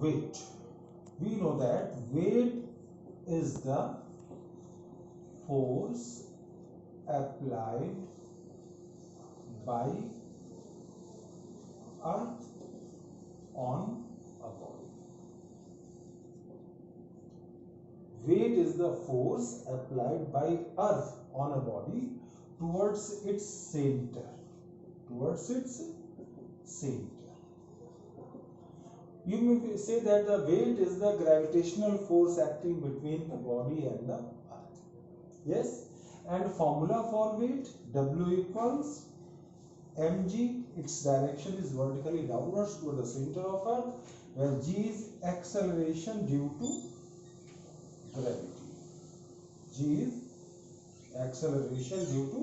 weight. We know that weight is the force applied by earth on a body. Weight is the force applied by earth on a body towards its center. Towards its center. You may say that the weight is the gravitational force acting between the body and the earth. Yes, and formula for weight, W equals mg, its direction is vertically downwards toward the center of earth, where g is acceleration due to gravity. G is acceleration due to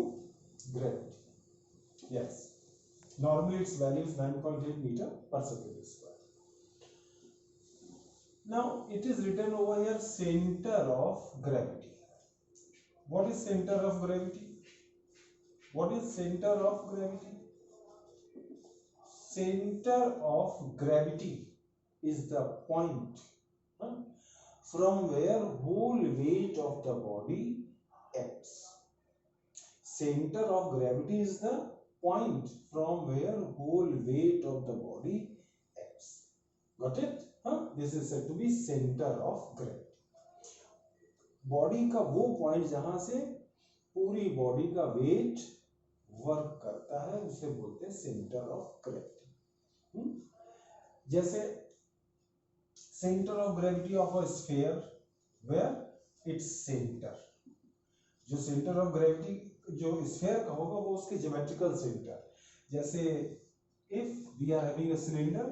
gravity. Yes. Normally its value is 9.8 meter per second square. Now it is written over here center of gravity. What is center of gravity? What is center of gravity? Center of gravity is the point from where whole weight of the body acts. Center of gravity is the point from where whole weight of the body acts. Got it? This is said to be center of gravity. Body का वो point जहां से पूरी body का wait work करता है उसे बोलते हैं सेंटर ऑफ ग्रेविटी. जैसे centre of gravity of a sphere where its centre. जो सेंटर ऑफ ग्रेविटी जो स्फीयर का होगा वो उसके ज्योमेट्रिकल सेंटर. जैसे if we are having a cylinder,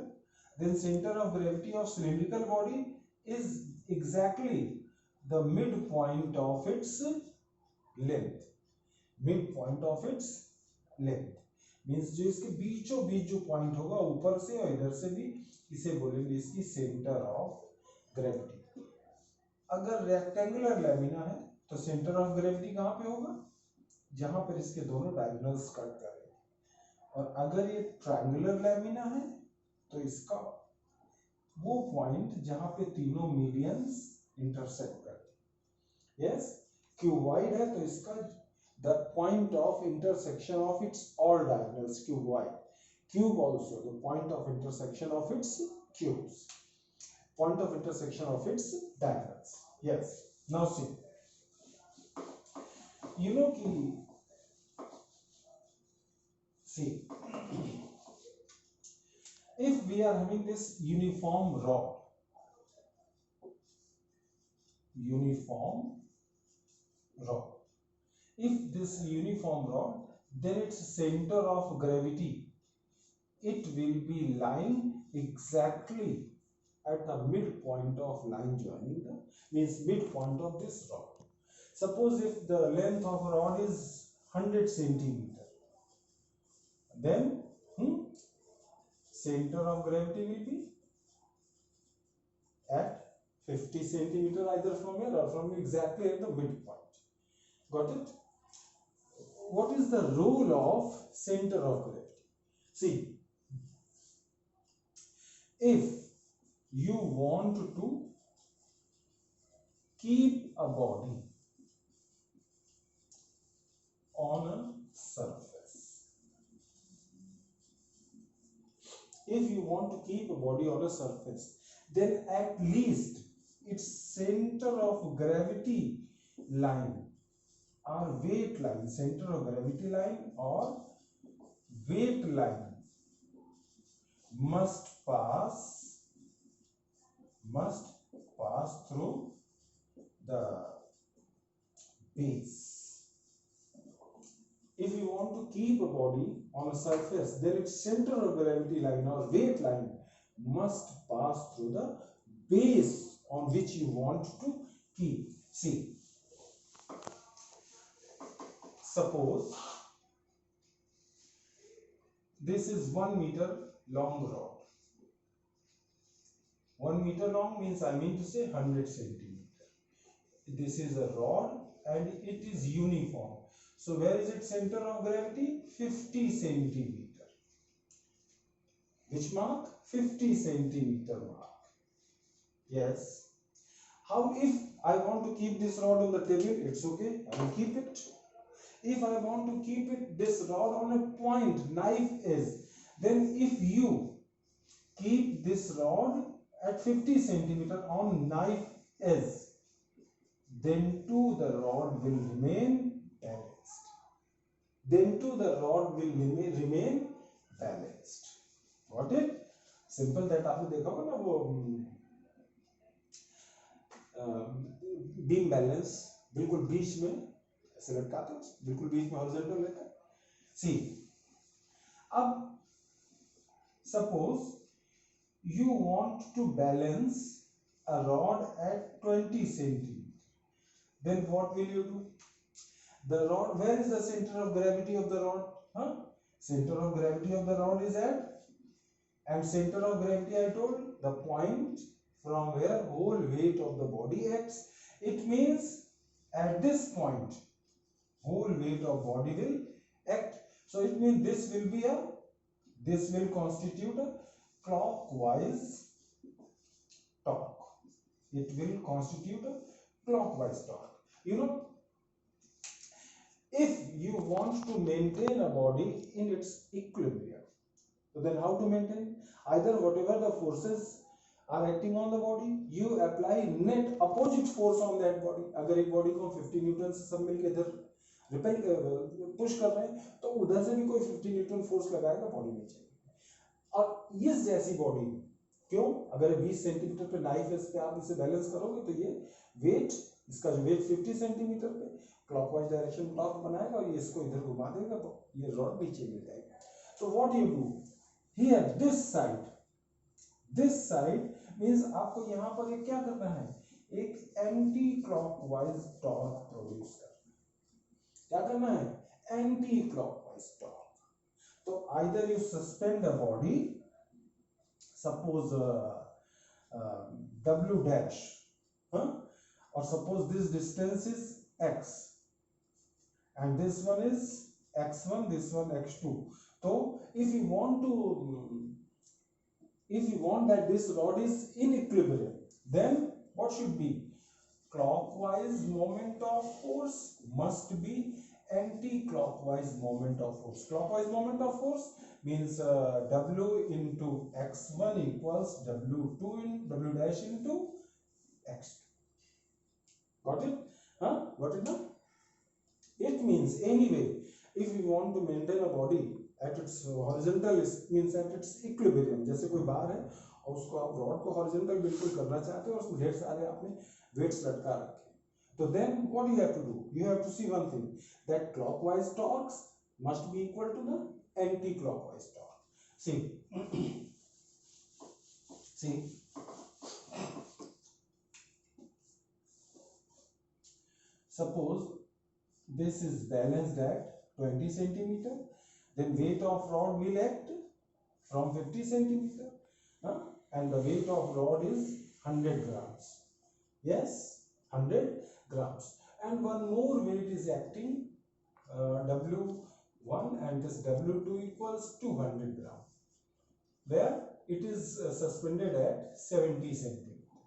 then center of gravity of cylindrical body is exactly the midpoint of its length. Midpoint of its length means जो इसके बीचों बीच जो पॉइंट होगा ऊपर से और इधर से भी, इसे बोलेंगे इसकी सेंटर ऑफ ग्रेविटी. अगर रेक्टेंगुलर लैमिना है तो सेंटर ऑफ ग्रेविटी कहाँ पे होगा? जहां पर इसके दोनों डायगोनल्स कट करेंगे. और अगर ये ट्रायंगुलर लैमिना है तो इसका वो पॉइंट जहां पे तीनों मीडियंस इंटरसेक्ट करते हैं. यस, क्यूबॉइड है तो इसका the point of intersection of its all diagonals cuboid. Cube also the point of intersection of its cubes. Point of intersection of its diagonals. Yes, now see, you know कि सी if we are having this uniform rod, if this uniform rod, then its center of gravity, it will be lying exactly at the midpoint of line joining the, means midpoint of this rod. Suppose if the length of a rod is 100 centimeter, then center of gravity will be at 50 centimeter either from here or from exactly at the midpoint. Got it? What is the role of center of gravity? See, if you want to keep a body on a surface, if you want to keep a body on a surface, then at least its center of gravity line or weight line, center of gravity line or weight line must pass through the base. If you want to keep a body on a surface, then its center of gravity line or weight line must pass through the base on which you want to keep. See, suppose this is 1 meter long rod. 1 meter long means I mean to say 100 centimeter. This is a rod and it is uniform. So where is its center of gravity? 50 centimeter. Which mark? 50 centimeter mark. Yes. How if I want to keep this rod on the table? It's okay, I will keep it. If I want to keep it this rod on a point, knife is, then if you keep this rod at 50 centimeter on knife is, then too the rod will remain balanced. Then too the rod will remain balanced. Got it? Simple that आपने देखा होगा ना वो beam balance बिल्कुल बीच में ऐसे लटकाते हैं, बिल्कुल बीच में हॉरिजॉन्टल रहता है. सी, अब suppose you want to balance a rod at 20 centimeter, then what will you do? The rod, where is the center of gravity of the rod? Center of gravity of the rod is at, and center of gravity I told, the point from where whole weight of the body acts. It means at this point whole weight of body will act. So it means this will constitute a clockwise torque. It will constitute a clockwise torque. You know, if you want to maintain a body in its equilibrium, so then how to maintain? Either whatever the forces are acting on the body, you apply net opposite force on that body. अगर एक body को 50 Newton से सब मिलके इधर repel push कर रहे हैं, तो उधर से भी कोई 50 न्यूटन फोर्स लगाएगा बॉडी नीचे. और इस जैसी बॉडी, क्यों? अगर 20 सेंटीमीटर पे नाइफ इस पे आप इसे बैलेंस करोगे तो ये वेट, इसका जो वेट 50 सेंटीमीटर पे क्लॉकवाइज डायरेक्शन में टॉर्क बनाएगा और ये इसको इधर घुमा देगा तो ये रॉड नीचे गिर जाएगा. So what you do here, this side means आपको यहां पर एक क्या करना है, एक एंटी क्लॉकवाइज टॉर्क प्रोड्यूस करना है. क्या करना है? Anti clockwise torque. So either you suspend the body, suppose W dash, or suppose this distance is x, and this one is x1, this one x2. So if you want that this rod is in equilibrium, then what should be? Clockwise moment of force must be anti-clockwise moment of force. Clockwise moment of force means W into x1 equals W2 in W dash into x2. Got it? Got it now? It means anyway, if you want to maintain a body at its horizontal, means at its equilibrium. जैसे कोई बार है और उसको आप rod को horizontal बिल्कुल करना चाहते हो और उसमें ढेर सारे आपने वेट्स लटका रखे. So then what you have to do? You have to see one thing, that clockwise torques must be equal to the anti-clockwise torque. See, suppose this is balanced at 20 centimeter, then weight of rod will act from 50 centimeter, and the weight of rod is 100 grams. Yes, 100 grams, and one more weight is acting, W1, and this W2 equals 200 gram, where it is suspended at 70 centimeter.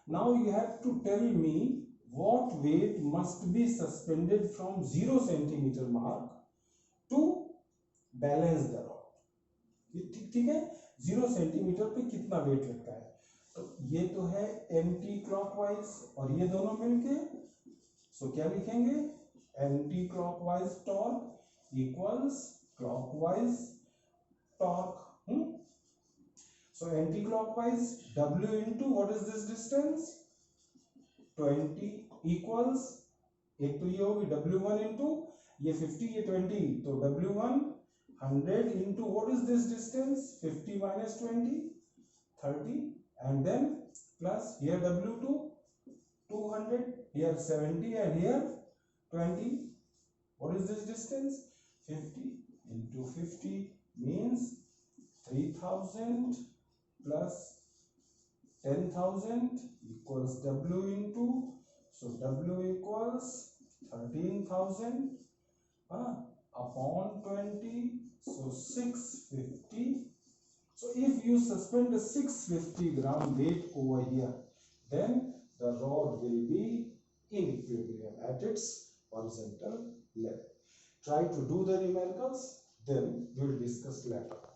Now you have to tell me what weight must be suspended from 0 centimeter mark to balance the rod. ठीक है, 0 centimetre पे कितना wait लगता है? तो ये तो है एंटी क्लॉकवाइज और ये दोनों मिलके, सो क्या लिखेंगे? Anti clockwise torque equals clockwise torque. So anti clockwise W into what is this distance? 20 equals, एक तो ये होगी W1 into ये 50, ये 20, तो W1 100 into what is this distance? 50 minus 20, 30. And then plus here W2 200, here 70, and here 20. What is this distance? 50 into 50 means 3000 plus 10,000 equals W into, so W equals 13,000 upon 20, so 650. So if you suspend a 650 gram weight over here, then the rod will be in equilibrium at its horizontal level. Try to do the numericals, then we will discuss later.